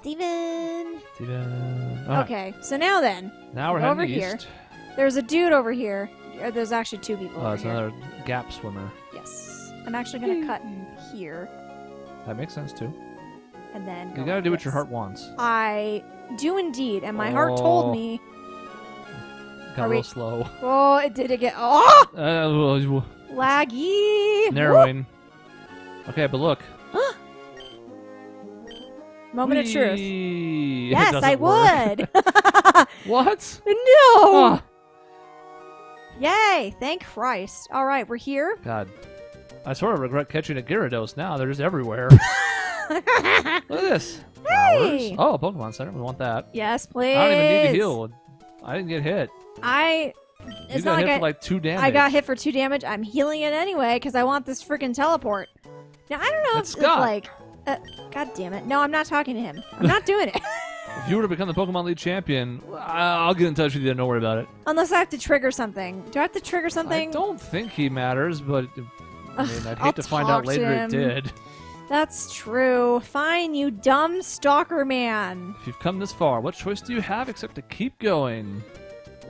Steven. Right. Okay, so now then. Now we're over heading here. east. There's a dude over here. Or there's actually two people over It's here. another gap swimmer. Yes. I'm actually going to cut in here. That makes sense too. And then You go gotta like do what this. your heart wants. I do indeed. And my heart told me... Got real slow. Oh, it did it get... Oh! Well, Laggy! narrowing. Okay, but look. Moment of truth. Whee! It Yes, doesn't I work. would. What? No! Oh, Yay! Thank Christ. All right, we're here. God. I sort of regret catching a Gyarados now. They're just everywhere. Look at this. Hey! Flowers. Oh, Pokemon Center. We want that. Yes, please. I don't even need to heal. I didn't get hit. It's You not got like hit for like 2 damage. I got hit for 2 damage. I'm healing it anyway because I want this freaking teleport. Now I don't know That's if Scott. like, God damn it! No, I'm not talking to him. I'm not doing it If you were to become the Pokemon League champion, I'll get in touch with you. Don't worry about it. unless I have to trigger something. Do I have to trigger something? I don't think he matters, but I mean, I'd I'll hate to find talk out to later him. it did. That's true. Fine, you dumb stalker man. If you've come this far, what choice do you have except to keep going?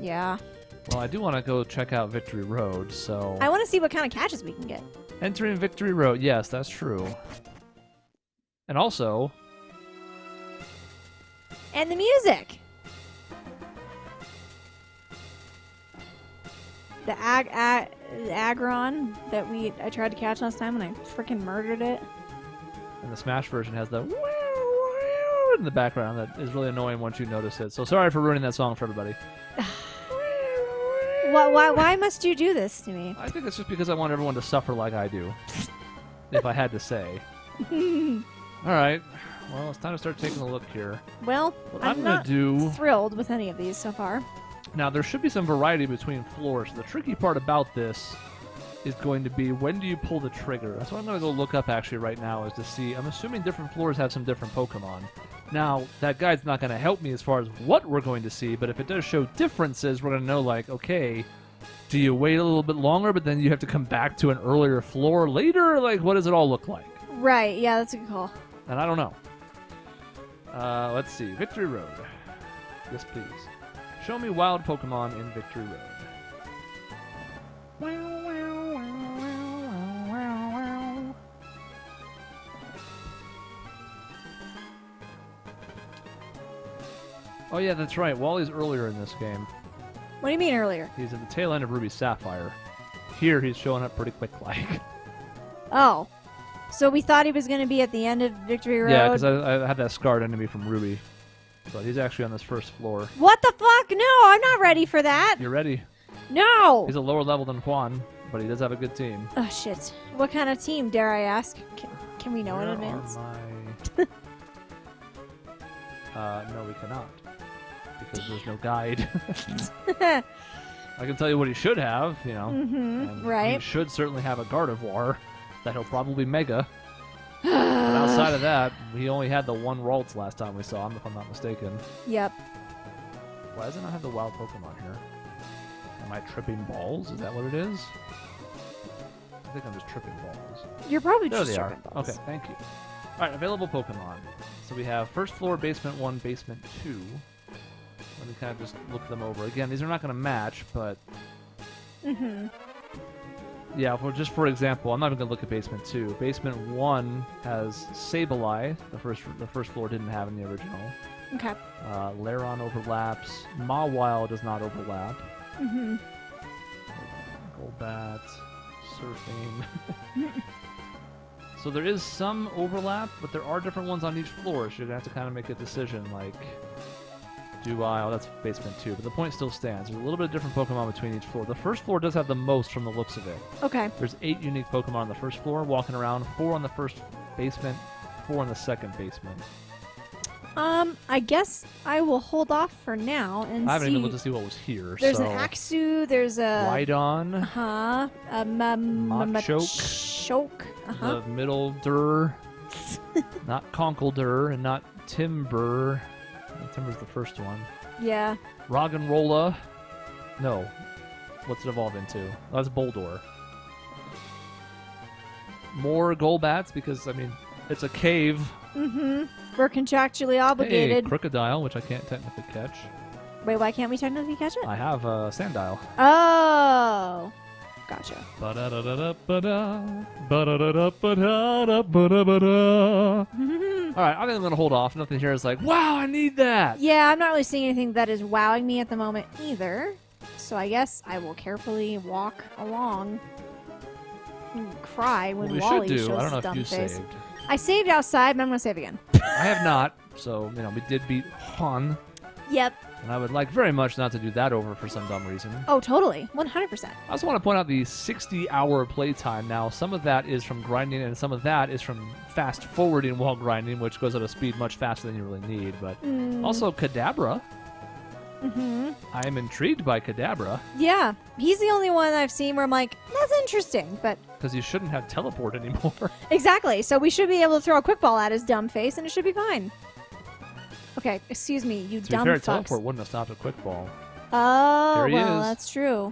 Yeah. Well, I do want to go check out Victory Road, so... I want to see what kind of catches we can get. Entering Victory Road, yes, that's true. And also... And the music. The Aggron that I tried to catch last time and I freaking murdered it. And the Smash version has the... in the background that is really annoying once you notice it. So sorry for ruining that song for everybody. Why must you do this to me? I think it's just because I want everyone to suffer like I do. If I had to say. Alright. Well, it's time to start taking a look here. Well, What I'm I'm going not to do... thrilled with any of these so far. Now, there should be some variety between floors. The tricky part about this is going to be when do you pull the trigger. That's what I'm going to go look up actually right now is to see. I'm assuming different floors have some different Pokemon. Now, that guide's not going to help me as far as what we're going to see, but if it does show differences, we're going to know, like, okay, do you wait a little bit longer, but then you have to come back to an earlier floor later? Like, what does it all look like? Right, yeah, that's a good call. And I don't know. Let's see. Victory Road. Yes, please. Show me wild Pokemon in Victory Road. Oh yeah, that's right. Wally's earlier in this game. What do you mean earlier? He's at the tail end of Ruby Sapphire. Here, he's showing up pretty quick, like. Oh. So we thought he was going to be at the end of Victory Road? Yeah, because I had that scarred enemy from Ruby. But he's actually on this first floor. What the fuck? No, I'm not ready for that. You're ready. No! He's a lower level than Juan, but he does have a good team. Oh, shit. What kind of team, dare I ask? Can we know in Where advance? are my... no, we cannot. Because there's no guide. I can tell you what he should have, you know. Mm-hmm, right. He should certainly have a Gardevoir that he'll probably Mega. But outside of that, he only had the one Ralts last time we saw him, if I'm not mistaken. Yep. Why does it not have the wild Pokemon here? Am I tripping balls? Is that what it is? I think I'm just tripping balls. You're probably There just they are. tripping balls. Okay, thank you. Alright, available Pokemon. So we have first floor, basement 1, basement 2. Let me kind of just look them over. Again, these are not going to match, but... Mm-hmm. Yeah, just for example, I'm not even going to look at basement 2. Basement 1 has Sableye. The first floor didn't have in the original. Okay. Lairon overlaps. Mawile does not overlap. Mm-hmm. Golbat. Surfing. So there is some overlap, but there are different ones on each floor, so you're going to have to kind of make a decision, like... Do I? Oh, that's basement 2, but the point still stands. There's a little bit of different Pokemon between each floor. The first floor does have the most from the looks of it. Okay. There's 8 unique Pokemon on the first floor, walking around. 4 on the first basement, 4 on the second basement. I guess I will hold off for now and see. I haven't even looked to see what was here. There's so. an Axu, there's a... Lydon. Uh-huh. A Machoke. Uh-huh. The middle Dur. Not Conkeldurr, and not Timburr. Timbur's the first one. Yeah. Roggenrola. No. What's it evolve into? Oh, that's Boldor. More Golbats because, I mean, it's a cave. Mm-hmm. We're contractually Hey, obligated. crocodile, which I can't technically catch. Wait, why can't we technically catch it? I have a sandile. Oh. Gotcha. Ba-da-da-da-da-ba-da. Ba-da-da-da-ba-da-da-ba-da-ba-da. All right, I think I'm going to hold off. Nothing here is like, wow, I need that. Yeah, I'm not really seeing anything that is wowing me at the moment either. So I guess I will carefully walk along and cry when What we Wally should do, shows I don't know his if dumb you face. saved. I saved outside, but I'm going to save again. I have not. So, we did beat Han. Yep. And I would like very much not to do that over for some dumb reason. Oh, totally. 100%. I also want to point out the 60-hour playtime. Now, some of that is from grinding, and some of that is from fast-forwarding while grinding, which goes at a speed much faster than you really need. But also, Kadabra. Mm-hmm. I am intrigued by Kadabra. Yeah. He's the only one I've seen where I'm like, that's interesting, but... Because you shouldn't have teleport anymore. Exactly. So we should be able to throw a quick ball at his dumb face, and it should be fine. Okay, excuse me, you To dumb be fair, fucks. teleport wouldn't have stopped a quick ball. Oh, There he well, is. that's true.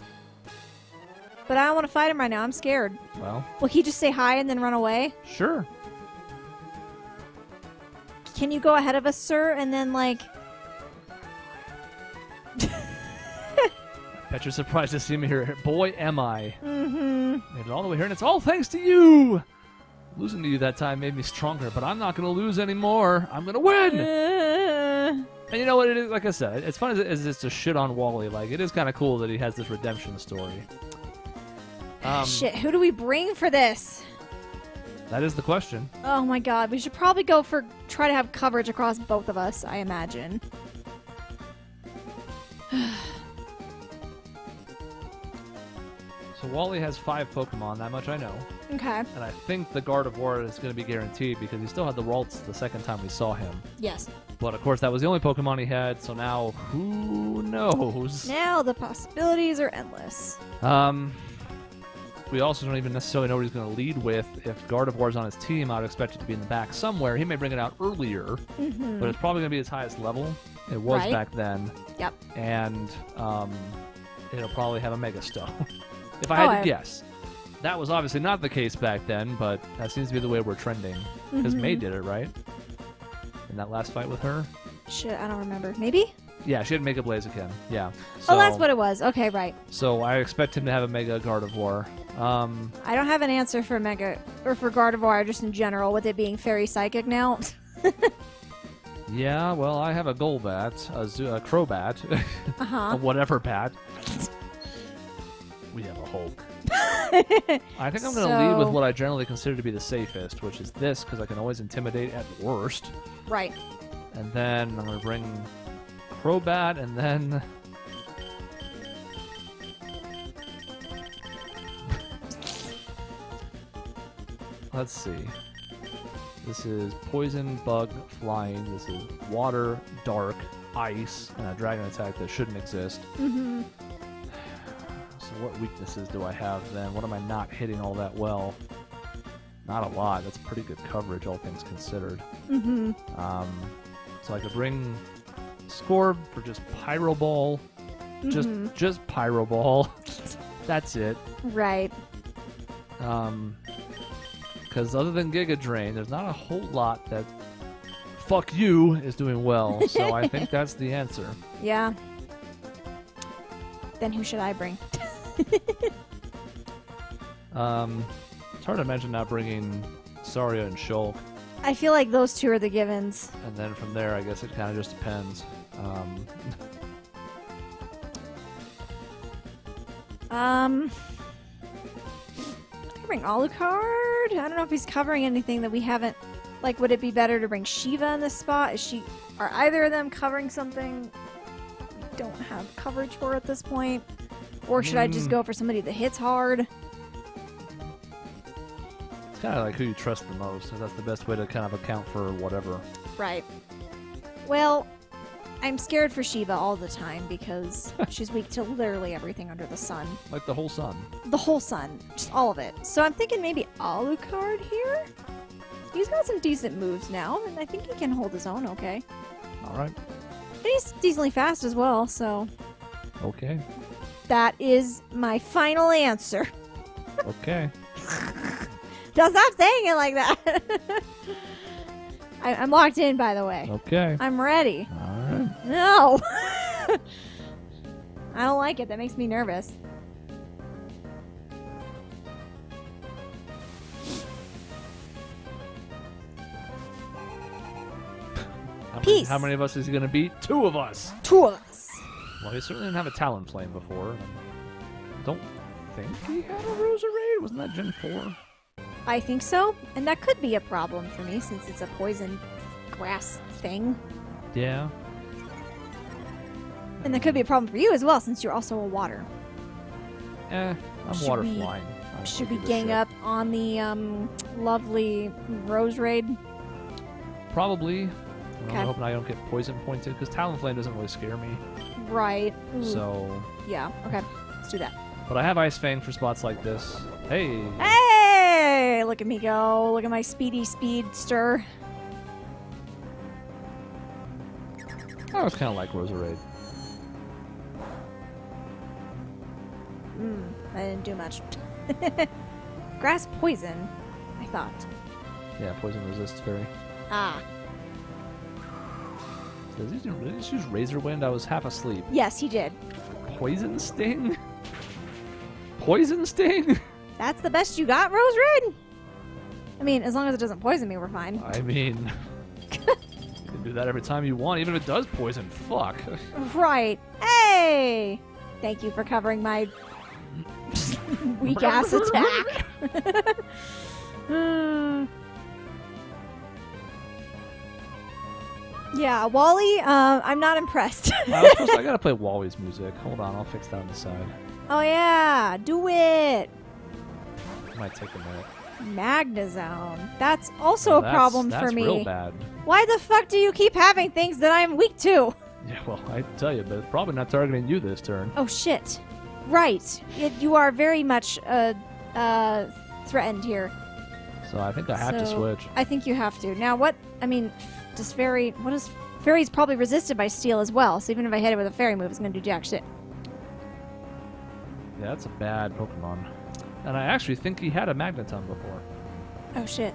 But I don't want to fight him right now. I'm scared. Well, Will he just say hi and then run away? sure. Can you go ahead of us, sir, and then, like... Bet you're surprised to see me here. Boy, am I. Mm-hmm. Made it all the way here, and it's all thanks to you! Losing to you that time made me stronger, but I'm not going to lose anymore. I'm going to win! And you know what it is? Like I said, it's fun as it's to shit on Wally. Like, it is kind of cool that he has this redemption story. Shit, who do we bring for this? That is the question. Oh my god, we should probably try to have coverage across both of us, I imagine. So Wally has 5 Pokemon, that much I know. Okay. And I think the Gardevoir is going to be guaranteed because he still had the Ralts the second time we saw him. Yes. But of course, that was the only Pokemon he had, so now who knows? Now the possibilities are endless. We also don't even necessarily know what he's going to lead with. If Gardevoir's on his team, I'd expect it to be in the back somewhere. He may bring it out earlier, Mm-hmm. but it's probably going to be his highest level. It was Right. back then. Yep. And it'll probably have a Mega Stone. If I had to guess. That was obviously not the case back then, but that seems to be the way we're trending. Because Mhm. May did it, right? In that last fight with her? Shit, I don't remember. Maybe? Yeah, she had Mega Blaziken. Yeah. So, Oh, that's what it was. Okay, right. So I expect him to have a Mega Gardevoir. I don't have an answer for Mega or for Gardevoir just in general, with it being Fairy Psychic now. Yeah, well, I have a Golbat, a Crobat, a Uh-huh. whatever bat. We have a Hulk. I think I'm going to lead with So- what I generally consider to be the safest, which is this, because I can always intimidate at worst. Right. And then I'm going to bring Crobat, and then... Let's see. This is Poison, Bug, Flying. This is Water, Dark, Ice, and a Dragon attack that shouldn't exist. Mm-hmm. So what weaknesses do I have then? What am I not hitting all that well? Not a lot. That's pretty good coverage, all things considered. Mm-hmm. So I could bring Scorb for just Pyro Ball. Mhm. Just Pyro Ball. That's it. Right. Because other than Giga Drain, there's not a whole lot that fuck you is doing well. So I think that's the answer. Yeah. Then who should I bring? It's hard to imagine not bringing Saria and Shulk. I feel like those two are the givens. And then from there, I guess it kind of just depends. I bring Alucard. I don't know if he's covering anything that we haven't. Like, would it be better to bring Shiva in this spot? Are either of them covering something we don't have coverage for at this point? Or should I just go for somebody that hits hard? It's kind of like who you trust the most. That's the best way to kind of account for whatever. Right. Well, I'm scared for Shiva all the time because she's weak to literally everything under the sun. Like the whole sun. The whole sun. Just all of it. So I'm thinking maybe Alucard here? He's got some decent moves now, and I think he can hold his own okay. All right. And he's decently fast as well, so Okay. that is my final answer. Okay. Don't stop saying it like that. I'm locked in, by the way. Okay. I'm ready. All right. No! I don't like it. That makes me nervous. Peace. How many of us is he going to beat? 2 of us. 2 of us. Well, he certainly didn't have a Talonflame before. I don't think he had a Roserade. Wasn't that Gen 4? I think so. And that could be a problem for me since it's a poison grass thing. Yeah. And that could be a problem for you as well since you're also a water. I'm Should water we- flying. Should we gang up on the lovely Roserade? Probably. Okay. I hope I don't get poison pointed because Talonflame doesn't really scare me. Right. Ooh. So. Yeah, okay. Let's do that. But I have Ice Fang for spots like this. Hey. Hey! Look at me go. Look at my speedster. I was kind of like Roserade. I didn't do much. Grass poison, I thought. Yeah, poison resists fairy. Ah. Does he just use Razor Wind? I was half asleep. Yes, he did. Poison Sting? Poison Sting? That's the best you got, Roserade? I mean, as long as it doesn't poison me, we're fine. I mean, you can do that every time you want, even if it does poison. Fuck. Right. Hey! Thank you for covering my weak-ass attack. Yeah, Wally, I'm not impressed. I gotta play Wally's music. Hold on, I'll fix that on the side. Oh yeah, do it! Might take a minute. Magnezone. That's also a problem for me. That's real bad. Why the fuck do you keep having things that I'm weak to? Yeah, well, I tell you, but it's probably not targeting you this turn. Oh shit. Right. You are very much threatened here. So I think I have to switch. I think you have to. Now what, I mean, does Fairy, Fairy's probably resisted by Steel as well, so even if I hit it with a Fairy move, it's gonna do jack shit. Yeah, that's a bad Pokemon. And I actually think he had a Magneton before. Oh shit.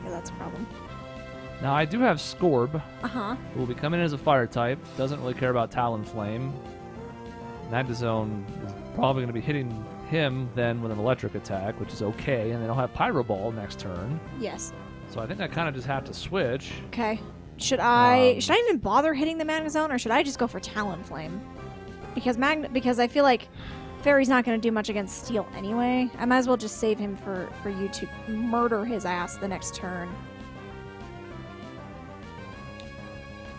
Yeah, that's a problem. Now I do have Scorb, Uh-huh. who will be coming in as a fire type. Doesn't really care about Talonflame. Magnezone is probably going to be hitting him then with an electric attack, which is okay. And then I'll have Pyro Ball next turn. Yes. So I think I kind of just have to switch. Okay. Should I even bother hitting the Magnezone, or should I just go for Talonflame? Because I feel like Fairy's not going to do much against Steel anyway. I might as well just save him for you to murder his ass the next turn.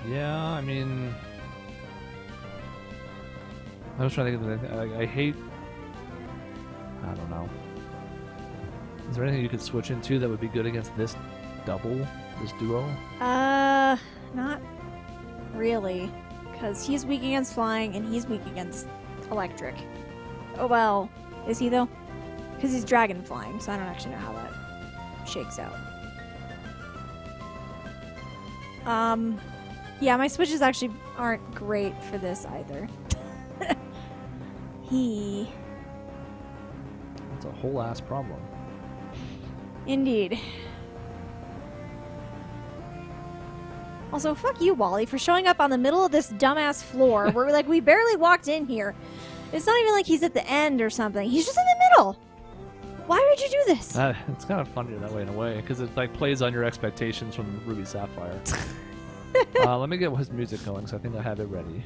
Yeah, I mean... I was trying to think of I hate... I don't know. Is there anything you could switch into that would be good against this double? This duo? Not really. Because he's weak against flying, and he's weak against electric. Oh, well, is he though? Because he's dragon flying, so I don't actually know how that shakes out. Yeah, my switches actually aren't great for this either. That's a whole ass problem. Indeed. Also, fuck you, Wally, for showing up on the middle of this dumbass floor where we barely walked in here. It's not even like he's at the end or something. He's just in the middle. Why would you do this? It's kind of funnier that way in a way, because it plays on your expectations from Ruby Sapphire. Let me get his music going, so I think I have it ready.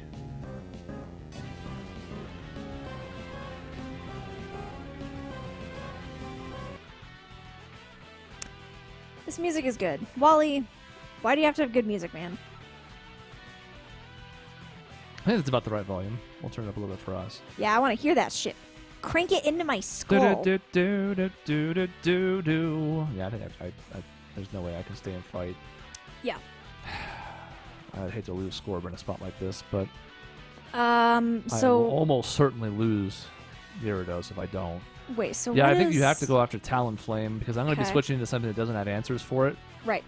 This music is good. Wally, why do you have to have good music, man? I think it's about the right volume. We'll turn it up a little bit for us. Yeah, I want to hear that shit. Crank it into my skull. Yeah, I think there's no way I can stay and fight. Yeah. I'd hate to lose Scorb in a spot like this, but I will almost certainly lose Gyarados if I don't. Wait, so yeah, I think you have to go after Talonflame because I'm going to be Okay. switching to something that doesn't have answers for it. Right.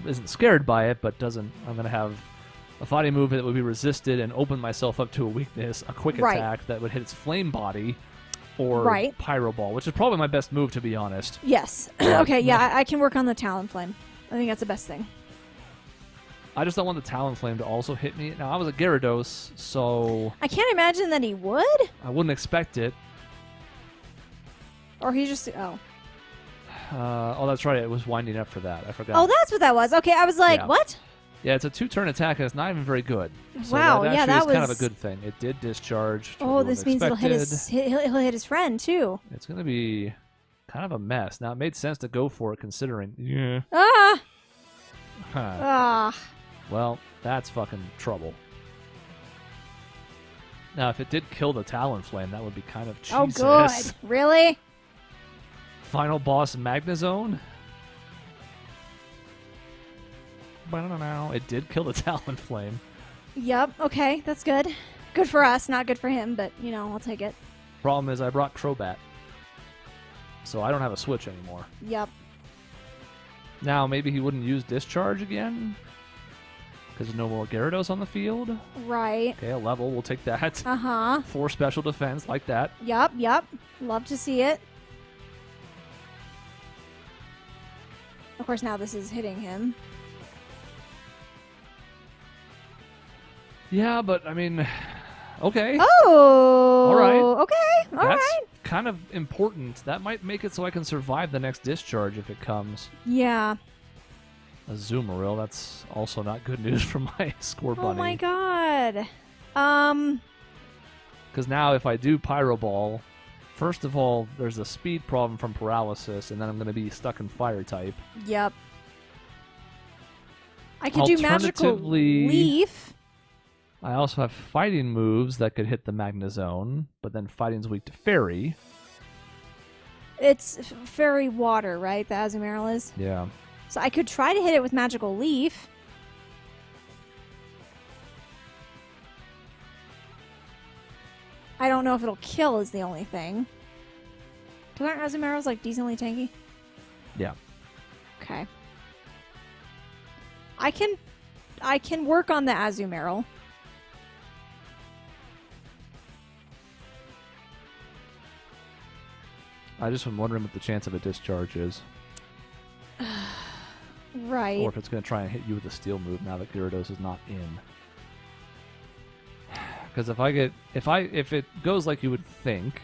Isn't scared by it, but doesn't. I'm going to have a fighting move that would be resisted and open myself up to a weakness, a quick Right. attack that would hit its flame body. or Right. Pyro Ball, which is probably my best move, to be honest. Yes. Okay, yeah, I can work on the Talonflame. I think that's the best thing. I just don't want the Talonflame to also hit me. Now, I was a Gyarados, so I can't imagine that he would. I wouldn't expect it. Or he just... Oh. Oh, that's right. It was winding up for that. I forgot. Oh, that's what that was. Okay, I was like, Yeah. what? Yeah, it's a 2-turn attack, and it's not even very good. So Wow, that yeah, actually that is kind of a was- good thing. It did discharge. which I Oh, wouldn't this means it'll hit expected. his... He'll hit his friend, too. It's going to be kind of a mess. Now, it made sense to go for it, considering... Yeah. Ah! Huh. Ah. Well, that's fucking trouble. Now, if it did kill the Talonflame, that would be kind of Jesus. Oh, good. Really? Final boss, Magnezone. It did kill the Talonflame. Yep, okay, that's good. Good for us, not good for him, but, you know, I'll take it. Problem is, I brought Crobat. So I don't have a switch anymore. Yep. Now, maybe he wouldn't use Discharge again? Because there's no more Gyarados on the field? Right. Okay, a level. We'll take that. Uh-huh. 4 special defense, like that. Yep, yep. Love to see it. Of course, now this is hitting him. Yeah, but, I mean... Okay. Oh! All right. Okay, all That's right. kind of important. That might make it so I can survive the next Discharge if it comes. Yeah. A Zoomeril, that's also not good news for my score bunny. Oh my god. Because now if I do Pyro Ball, first of all, there's a speed problem from Paralysis, and then I'm going to be stuck in Fire type. Yep. I could do Magical Alternatively- Leaf. I also have fighting moves that could hit the Magnezone, but then fighting's weak to Fairy. It's Fairy Water, right? The Azumarill is. Yeah. So I could try to hit it with Magical Leaf. I don't know if it'll kill is the only thing. Because aren't Azumarills like decently tanky? Yeah. Okay. I can work on the Azumarill. I just am wondering what the chance of a Discharge is. Right. Or if it's going to try and hit you with a Steel move now that Gyarados is not in. Because if it goes like you would think,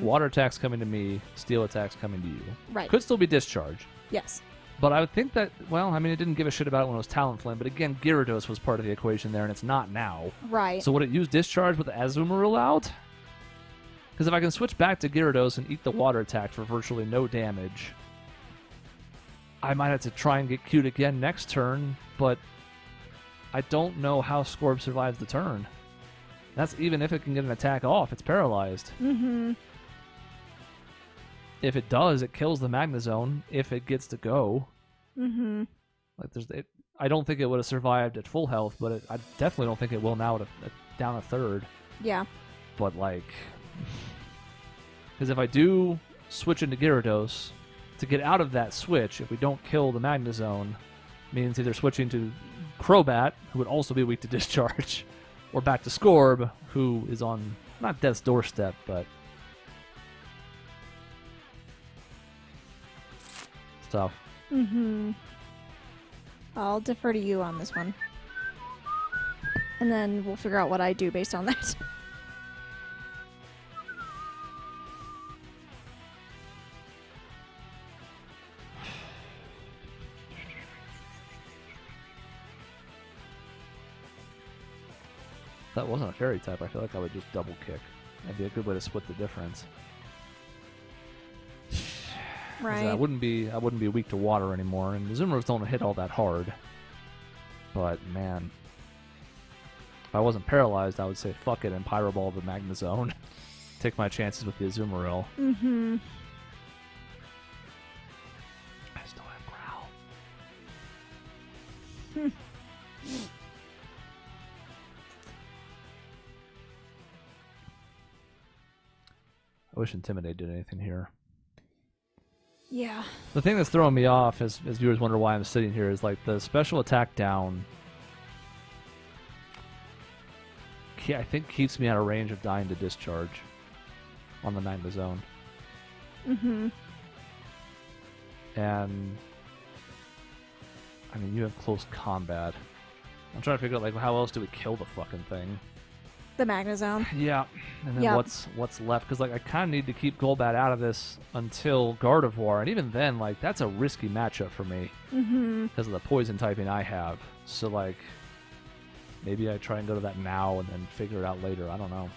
Water attacks coming to me, Steel attacks coming to you. Right. Could still be Discharge. Yes. But I would think that, well, I mean, it didn't give a shit about it when it was Talonflame, but again, Gyarados was part of the equation there, and it's not now. Right. So would it use Discharge with the Azumarill out? Because if I can switch back to Gyarados and eat the Water attack for virtually no damage, I might have to try and get cute again next turn, but I don't know how Scorb survives the turn. That's even if it can get an attack off. It's paralyzed. Mm-hmm. If it does, it kills the Magnezone if it gets to go. Mm-hmm. Like I don't think it would have survived at full health, but I definitely don't think it will now at down a third. Yeah. But like, because if I do switch into Gyarados, to get out of that switch, if we don't kill the Magnezone, means either switching to Crobat, who would also be weak to Discharge, or back to Scorb, who is on not death's doorstep, but stuff. Mm-hmm. I'll defer to you on this one. And then we'll figure out what I do based on that. If that wasn't a Fairy type, I feel like I would just double kick. That'd be a good way to split the difference. 'Cause Right. I wouldn't be weak to water anymore, and the Zoomers don't hit all that hard. But man, if I wasn't paralyzed, I would say fuck it and Pyro Ball the Magnezone. Take my chances with the Azumarill. Mm-hmm. I still have Growl. I wish Intimidate did anything here. Yeah. The thing that's throwing me off, as viewers wonder why I'm sitting here, is like the special attack down. I think keeps me out of range of dying to Discharge. on the Magna Zone. Mm-hmm. And I mean, you have close combat. I'm trying to figure out like how else do we kill the fucking thing? The Magnezone. Yeah, and then Yep. what's left? Because like I kind of need to keep Golbat out of this until Gardevoir, and even then, like that's a risky matchup for me Mm-hmm. because of the poison typing I have. So like, maybe I try and go to that now and then figure it out later. I don't know.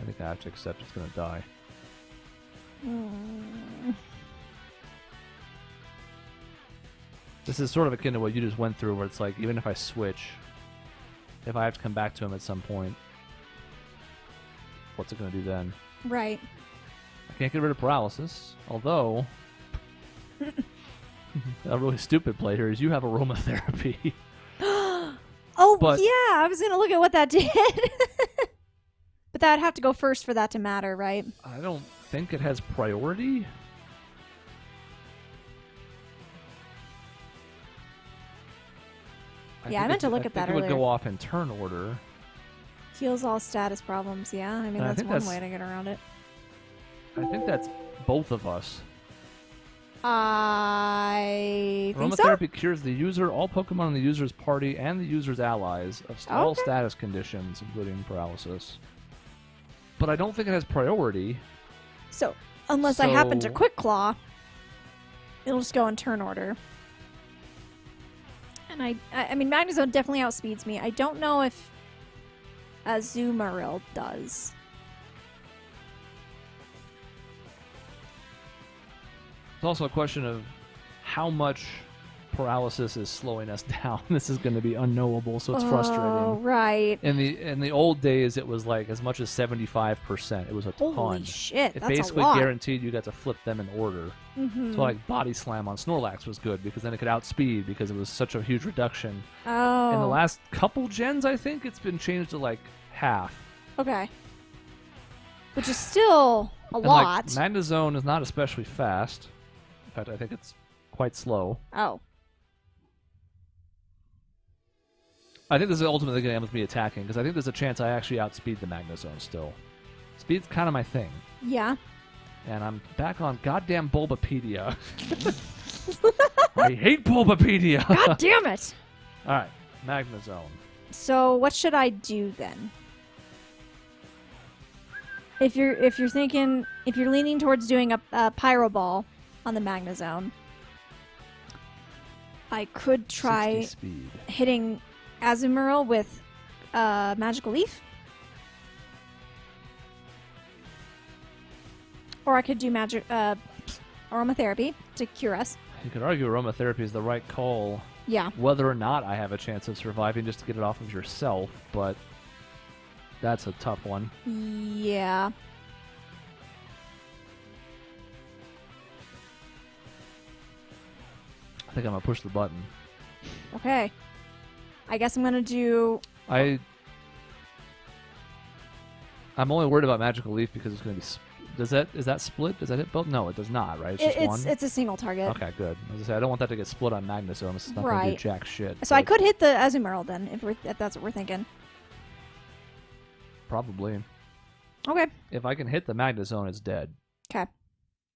I think I have to accept it's gonna die. Mm. This is sort of akin to what you just went through, where it's like, even if I switch, if I have to come back to him at some point, what's it going to do then? Right. I can't get rid of paralysis, although a really stupid play here is you have aromatherapy. Oh, But- yeah, I was going to look at what that did. But that would have to go first for that to matter, right? I don't think it has priority. Yeah, I meant to look at that It would earlier. go off in turn order. Heals all status problems, yeah. I mean, And I that's think one that's- way to get around it. I think that's both of us. I think so. Aromatherapy cures the user, all Pokemon in the user's party, and the user's allies of all Okay. status conditions, including paralysis. But I don't think it has priority. So, unless I happen to So- Quick Claw, it'll just go in turn order. And I mean, Magnezone definitely outspeeds me. I don't know if Azumarill does. It's also a question of how much paralysis is slowing us down. This is going to be unknowable, so it's Oh, frustrating. right. In the old days, it was like as much as 75%. It was a ton. Holy shit, It that's basically a lot. guaranteed you got to flip them in order. Mm-hmm. So like Body Slam on Snorlax was good because then it could outspeed because it was such a huge reduction. Oh. In the last couple gens, I think it's been changed to like half. Okay. Which is still a And lot. like Magnezone is not especially fast. In fact, I think it's quite slow. Oh. I think this is ultimately going to end with me attacking because I think there's a chance I actually outspeed the Magnezone still. Speed's kind of my thing. Yeah. And I'm back on goddamn Bulbapedia. I hate Bulbapedia. God damn it. All right, Magnezone. So what should I do then? If you're thinking, if you're leaning towards doing a Pyro Ball on the Magnezone, I could try 60 speed. hitting Azumarill with Magical Leaf. Or I could do Aromatherapy to cure us. You could argue aromatherapy is the right call, Yeah. whether or not I have a chance of surviving just to get it off of yourself, but that's a tough one. Yeah. I think I'm going to push the button. Okay. I guess I'm gonna do. I'm only worried about Magical Leaf because it's going to be... Is that split? Does that hit both? No, it does not, right? It's just one? It's a single target. Okay, good. As I say, I don't want that to get split on Magnezone. This is not going to do Right. jack shit. So I but could hit the Azumarill then, if that's what we're thinking. Probably. Okay. If I can hit the Magnezone, it's dead. Okay.